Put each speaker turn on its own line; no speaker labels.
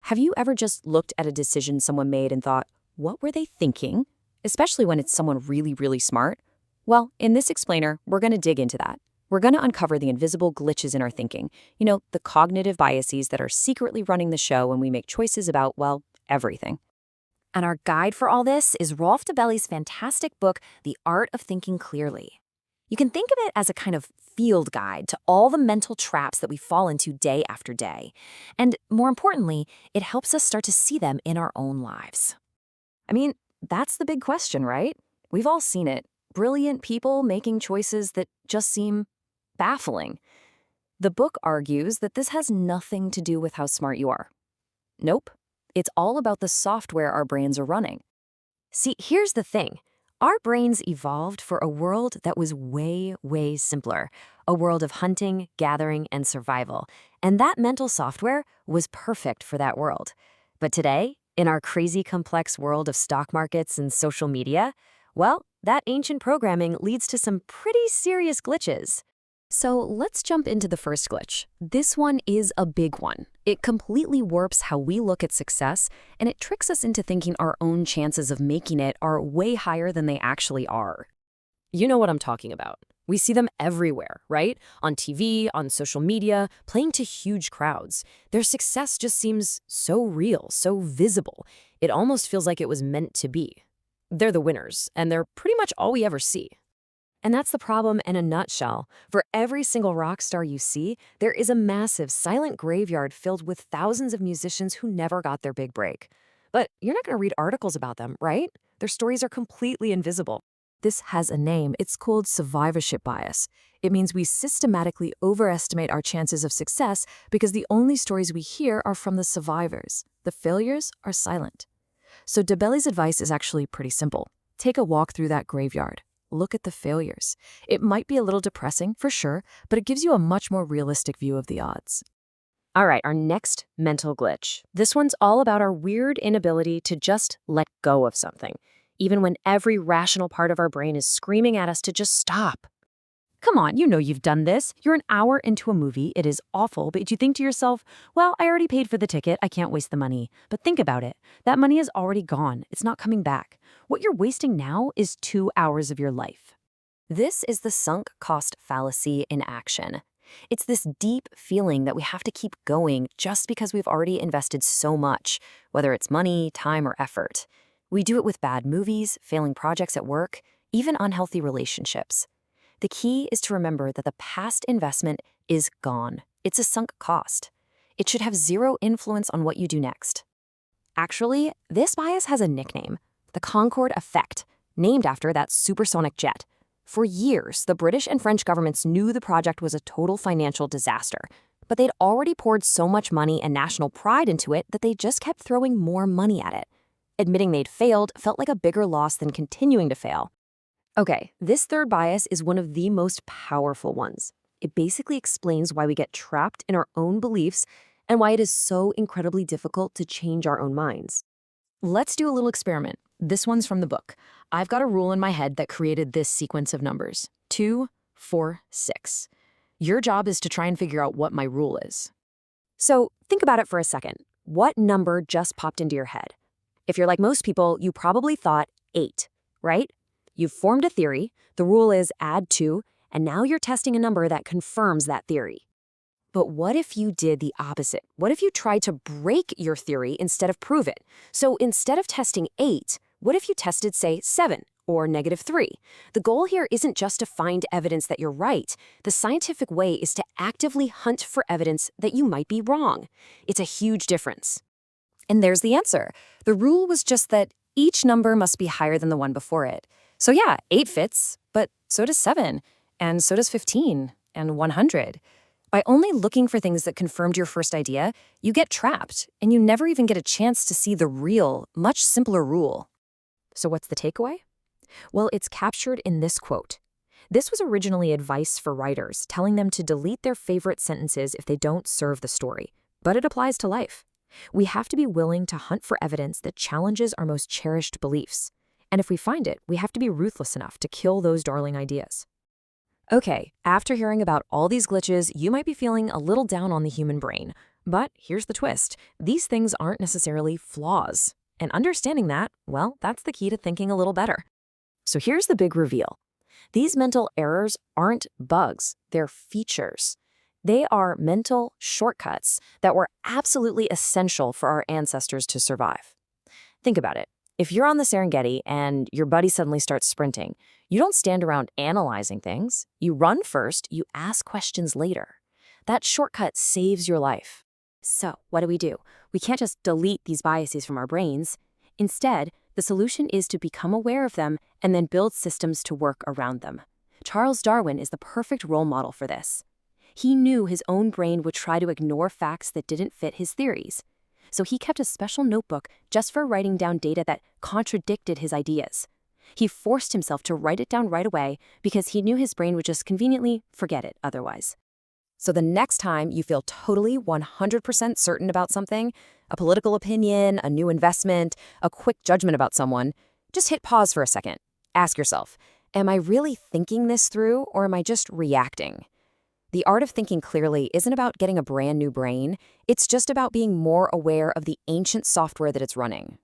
Have you ever just looked at a decision someone made and thought, what were they thinking? Especially when it's someone really, really smart? Well, in this explainer, we're going to dig into that. We're going to uncover the invisible glitches in our thinking, the cognitive biases that are secretly running the show when we make choices about, well, everything. And our guide for all this is Rolf Dobelli's fantastic book, The Art of Thinking Clearly. You can think of it as a kind of field guide to all the mental traps that we fall into day after day. And more importantly, it helps us start to see them in our own lives. I mean, that's the big question, right? We've all seen it. Brilliant people making choices that just seem baffling. The book argues that this has nothing to do with how smart you are. Nope. It's all about the software our brains are running. See, here's the thing. Our brains evolved for a world that was way, way simpler. A world of hunting, gathering, and survival. And that mental software was perfect for that world. But today, in our crazy complex world of stock markets and social media, well, that ancient programming leads to some pretty serious glitches. So let's jump into the first glitch. This one is a big one. It completely warps how we look at success, and it tricks us into thinking our own chances of making it are way higher than they actually are. You know what I'm talking about. We see them everywhere, right? On TV, on social media, playing to huge crowds. Their success just seems so real, so visible. It almost feels like it was meant to be. They're the winners, and they're pretty much all we ever see. And that's the problem in a nutshell. For every single rock star you see, there is a massive, silent graveyard filled with thousands of musicians who never got their big break. But you're not going to read articles about them, right? Their stories are completely invisible. This has a name. It's called survivorship bias. It means we systematically overestimate our chances of success because the only stories we hear are from the survivors. The failures are silent. So Dobelli's advice is actually pretty simple. Take a walk through that graveyard. Look at the failures. It might be a little depressing, for sure, but it gives you a much more realistic view of the odds. All right, our next mental glitch. This one's all about our weird inability to just let go of something, even when every rational part of our brain is screaming at us to just stop. Come on, you know you've done this. You're an hour into a movie, it is awful, but you think to yourself, well, I already paid for the ticket, I can't waste the money. But think about it. That money is already gone. It's not coming back. What you're wasting now is 2 hours of your life. This is the sunk cost fallacy in action. It's this deep feeling that we have to keep going just because we've already invested so much, whether it's money, time, or effort. We do it with bad movies, failing projects at work, even unhealthy relationships. The key is to remember that the past investment is gone. It's a sunk cost. It should have zero influence on what you do next. Actually, this bias has a nickname, the Concorde effect, named after that supersonic jet. For years, the British and French governments knew the project was a total financial disaster, but they'd already poured so much money and national pride into it that they just kept throwing more money at it. Admitting they'd failed felt like a bigger loss than continuing to fail. Okay, this third bias is one of the most powerful ones. It basically explains why we get trapped in our own beliefs and why it is so incredibly difficult to change our own minds. Let's do a little experiment. This one's from the book. I've got a rule in my head that created this sequence of numbers. 2, 4, 6. Your job is to try and figure out what my rule is. So think about it for a second. What number just popped into your head? If you're like most people, you probably thought 8, right? You've formed a theory, the rule is add 2, and now you're testing a number that confirms that theory. But what if you did the opposite? What if you tried to break your theory instead of prove it? So instead of testing 8, what if you tested, say, 7 or -3? The goal here isn't just to find evidence that you're right. The scientific way is to actively hunt for evidence that you might be wrong. It's a huge difference. And there's the answer. The rule was just that each number must be higher than the one before it. So yeah, 8 fits, but so does 7, and so does 15, and 100. By only looking for things that confirmed your first idea, you get trapped, and you never even get a chance to see the real, much simpler rule. So what's the takeaway? Well, it's captured in this quote. This was originally advice for writers, telling them to delete their favorite sentences if they don't serve the story. But it applies to life. We have to be willing to hunt for evidence that challenges our most cherished beliefs. And if we find it, we have to be ruthless enough to kill those darling ideas. Okay, after hearing about all these glitches, you might be feeling a little down on the human brain. But here's the twist. These things aren't necessarily flaws. And understanding that, well, that's the key to thinking a little better. So here's the big reveal. These mental errors aren't bugs, they're features. They are mental shortcuts that were absolutely essential for our ancestors to survive. Think about it. If you're on the Serengeti and your buddy suddenly starts sprinting, you don't stand around analyzing things. You run first, you ask questions later. That shortcut saves your life. So, what do? We can't just delete these biases from our brains. Instead, the solution is to become aware of them and then build systems to work around them. Charles Darwin is the perfect role model for this. He knew his own brain would try to ignore facts that didn't fit his theories. So he kept a special notebook just for writing down data that contradicted his ideas. He forced himself to write it down right away because he knew his brain would just conveniently forget it otherwise. So the next time you feel totally 100% certain about something, a political opinion, a new investment, a quick judgment about someone, just hit pause for a second. Ask yourself, am I really thinking this through or am I just reacting? The art of thinking clearly isn't about getting a brand new brain. It's just about being more aware of the ancient software that it's running.